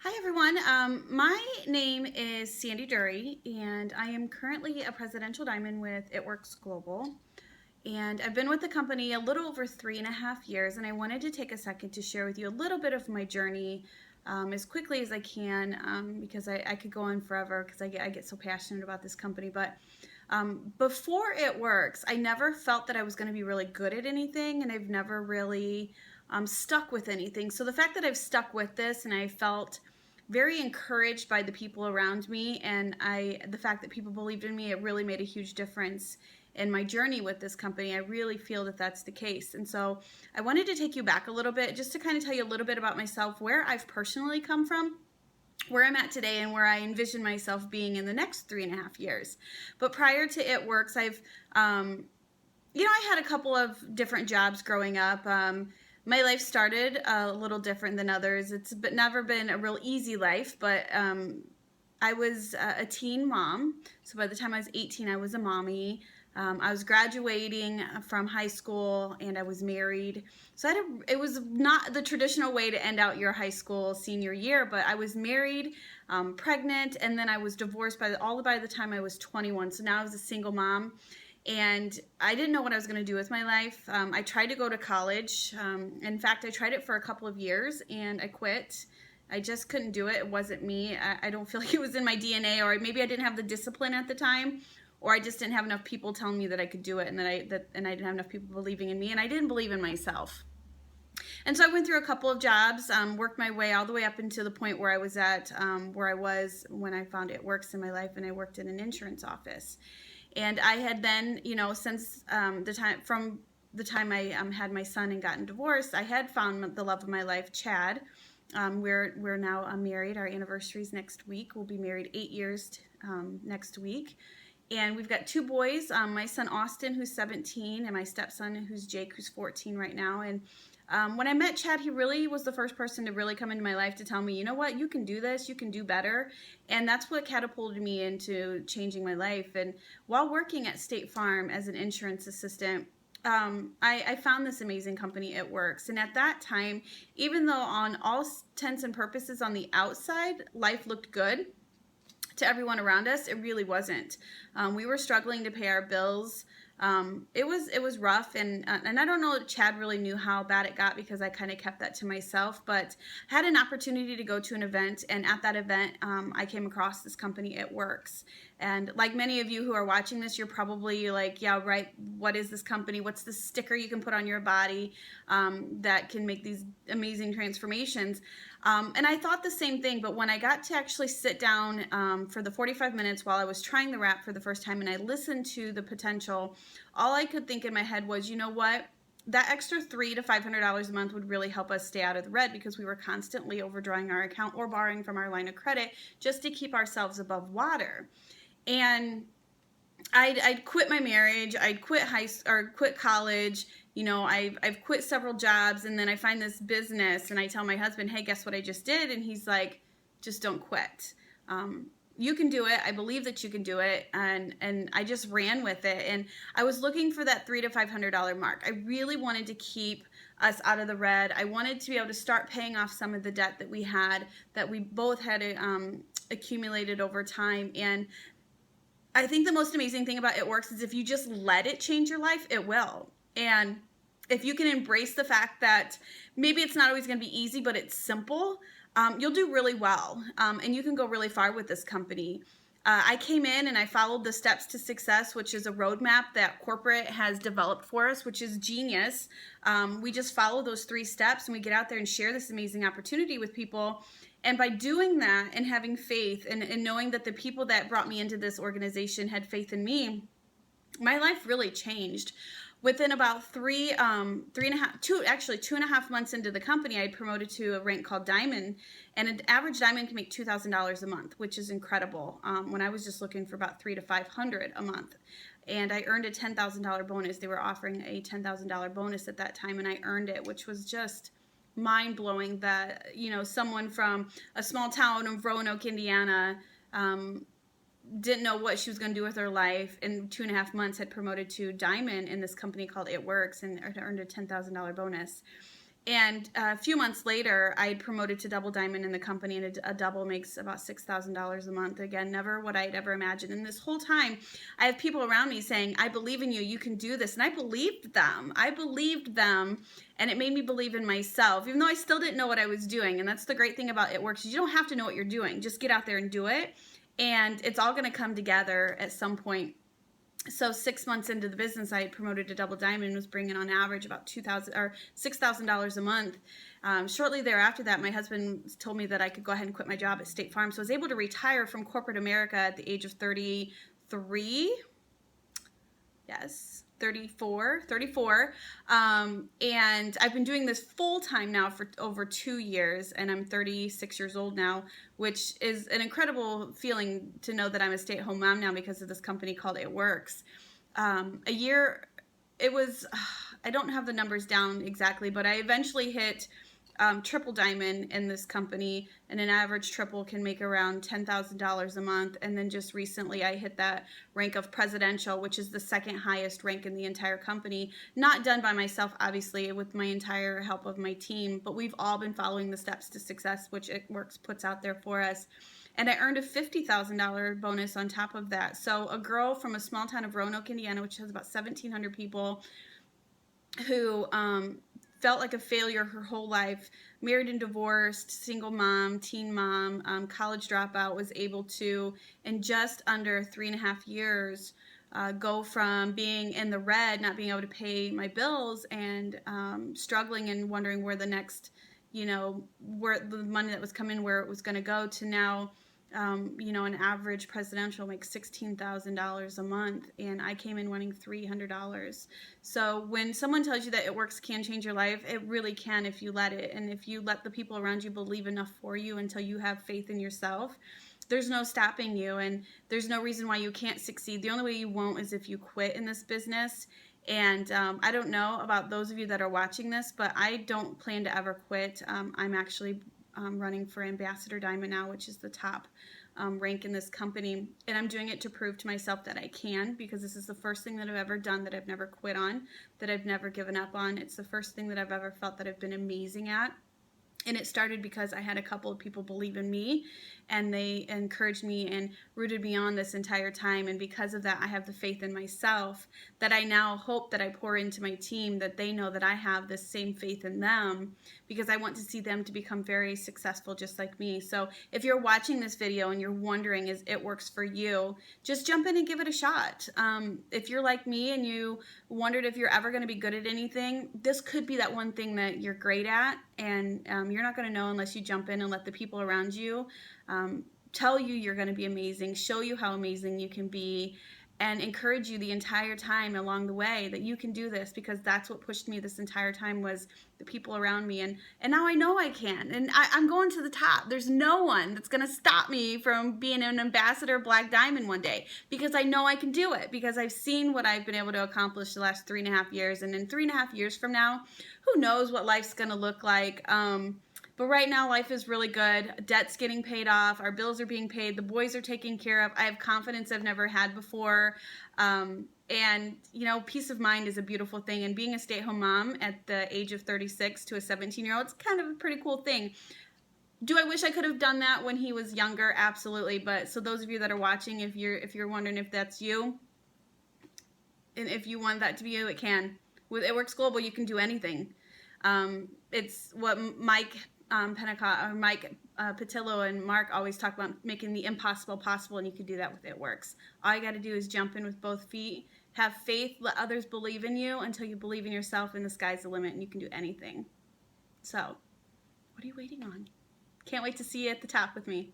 Hi everyone. My name is Sandy Durre, and I am currently a presidential diamond with It Works Global. And I've been with the company a little over 3.5 years, and I wanted to take a second to share with you a little bit of my journey as quickly as I can because I could go on forever because I get so passionate about this company. But before It Works, I never felt that I was going to be really good at anything, and I've never really stuck with anything. So the fact that I've stuck with this and I felt very encouraged by the people around me, and the fact that people believed in me, it really made a huge difference in my journey with this company. I really feel that that's the case. And so I wanted to take you back a little bit just to kind of tell you a little bit about myself, where I've personally come from, where I'm at today, and where I envision myself being in the next 3.5 years. But prior to It Works, I had a couple of different jobs growing up. My life started a little different than others. It's but never been a real easy life, but I was a teen mom. So by the time I was 18, I was a mommy. I was graduating from high school and I was married. So it was not the traditional way to end out your high school senior year, but I was married, pregnant, and then I was divorced by the time I was 21. So now I was a single mom. And I didn't know what I was going to do with my life. I tried to go to college. In fact, I tried it for a couple of years and I quit. I just couldn't do it. It wasn't me. I don't feel like it was in my DNA, or maybe I didn't have the discipline at the time, or I just didn't have enough people telling me that I could do it, and I didn't have enough people believing in me, and I didn't believe in myself. And so I went through a couple of jobs, worked my way all the way up until the point where I was at where I was when I found It Works in my life, and I worked in an insurance office. And I had then, since the time I had my son and gotten divorced, I had found the love of my life, Chad. We're now married. Our anniversary is next week. We'll be married 8 years next week. And we've got two boys, my son Austin, who's 17, and my stepson, who's Jake, who's 14 right now. And when I met Chad, he really was the first person to really come into my life to tell me, you know what, you can do this, you can do better. And that's what catapulted me into changing my life. And while working at State Farm as an insurance assistant, I found this amazing company, It Works. And at that time, even though on all intents and purposes on the outside, life looked good to everyone around us, it really wasn't. We were struggling to pay our bills. It was rough, and I don't know if Chad really knew how bad it got because I kind of kept that to myself. But I had an opportunity to go to an event, and at that event, I came across this company, It Works. And like many of you who are watching this, you're probably like, yeah, right. What is this company? What's the sticker you can put on your body that can make these amazing transformations? And I thought the same thing, but when I got to actually sit down for the 45 minutes while I was trying the wrap for the first time and I listened to the potential, all I could think in my head was, you know what? That extra $300 to $500 a month would really help us stay out of the red because we were constantly overdrawing our account or borrowing from our line of credit just to keep ourselves above water. And I'd quit my marriage, I'd quit quit college. I've quit several jobs, and then I find this business and I tell my husband, hey, guess what I just did? And he's like, just don't quit. You can do it. I believe that you can do it. And I just ran with it. And I was looking for that $300 to $500 mark. I really wanted to keep us out of the red. I wanted to be able to start paying off some of the debt that we both had accumulated over time. And I think the most amazing thing about It Works is if you just let it change your life, it will. And if you can embrace the fact that maybe it's not always going to be easy, but it's simple, you'll do really well. And you can go really far with this company. I came in and I followed the steps to success, which is a roadmap that corporate has developed for us, which is genius. We just follow those 3 steps and we get out there and share this amazing opportunity with people. And by doing that and having faith and knowing that the people that brought me into this organization had faith in me, my life really changed. Within about 2.5 months into the company, I had promoted to a rank called Diamond, and an average Diamond can make $2,000 a month, which is incredible. When I was just looking for about $300 to $500 a month, and I earned a $10,000 bonus. They were offering a $10,000 bonus at that time, and I earned it, which was just mind-blowing that someone from a small town of Roanoke, Indiana, didn't know what she was going to do with her life. In 2.5 months had promoted to Diamond in this company called It Works and earned a $10,000 bonus. And a few months later, I had promoted to double diamond in the company, and a double makes about $6,000 a month. Again, never what I'd ever imagined. And this whole time, I have people around me saying, I believe in you, you can do this. And I believed them. And it made me believe in myself, even though I still didn't know what I was doing. And that's the great thing about It Works, is you don't have to know what you're doing. Just get out there and do it. And it's all going to come together at some point. So 6 months into the business, I had promoted to double diamond and was bringing on average about $6,000 a month. Shortly thereafter that, my husband told me that I could go ahead and quit my job at State Farm. So I was able to retire from corporate America at the age of 33. Yes, 34. And I've been doing this full time now for over 2 years, and I'm 36 years old now, which is an incredible feeling to know that I'm a stay-at-home mom now because of this company called It Works. A year, it was, I don't have the numbers down exactly, but I eventually hit triple diamond in this company, and an average triple can make around $10,000 a month. And then just recently I hit that rank of presidential, which is the second highest rank in the entire company. Not done by myself, obviously, with my entire help of my team, but we've all been following the steps to success, which It Works puts out there for us. And I earned a $50,000 bonus on top of that. So a girl from a small town of Roanoke, Indiana, which has about 1,700 people, who felt like a failure her whole life, married and divorced, single mom, teen mom, college dropout, was able to, in just under 3.5 years, go from being in the red, not being able to pay my bills, and struggling and wondering where the next, where the money that was coming, where it was going to go, to now, an average presidential makes $16,000 a month, and I came in winning $300. So when someone tells you that It Works can change your life, it really can if you let it. And if you let the people around you believe enough for you until you have faith in yourself, there's no stopping you, and there's no reason why you can't succeed. The only way you won't is if you quit in this business. And I don't know about those of you that are watching this, but I don't plan to ever quit. I'm actually running for Ambassador Diamond now, which is the top rank in this company. And I'm doing it to prove to myself that I can, because this is the first thing that I've ever done that I've never quit on, that I've never given up on. It's the first thing that I've ever felt that I've been amazing at. And it started because I had a couple of people believe in me, and they encouraged me and rooted me on this entire time. And because of that, I have the faith in myself that I now hope that I pour into my team, that they know that I have this same faith in them, because I want to see them to become very successful just like me. So if you're watching this video and you're wondering, is It Works for you, just jump in and give it a shot. If you're like me and you wondered if you're ever going to be good at anything, this could be that one thing that you're great at. And you're not going to know unless you jump in and let the people around you tell you you're going to be amazing, show you how amazing you can be, and encourage you the entire time along the way that you can do this, because that's what pushed me this entire time, was the people around me. And now I know I can, and I'm going to the top. There's no one that's going to stop me from being an ambassador Black Diamond one day, because I know I can do it, because I've seen what I've been able to accomplish the last 3.5 years. And in 3.5 years from now, who knows what life's going to look like. But right now, life is really good. Debt's getting paid off. Our bills are being paid. The boys are taken care of. I have confidence I've never had before. And, peace of mind is a beautiful thing. And being a stay-at-home mom at the age of 36 to a 17-year-old, it's kind of a pretty cool thing. Do I wish I could have done that when he was younger? Absolutely. But so those of you that are watching, if you're wondering if that's you, and if you want that to be you, it can. With It Works Global, you can do anything. It's what Mike Patillo and Mark always talk about, making the impossible possible, and you can do that with It Works. All you got to do is jump in with both feet, have faith, let others believe in you until you believe in yourself, and the sky's the limit, and you can do anything. So, what are you waiting on? Can't wait to see you at the top with me.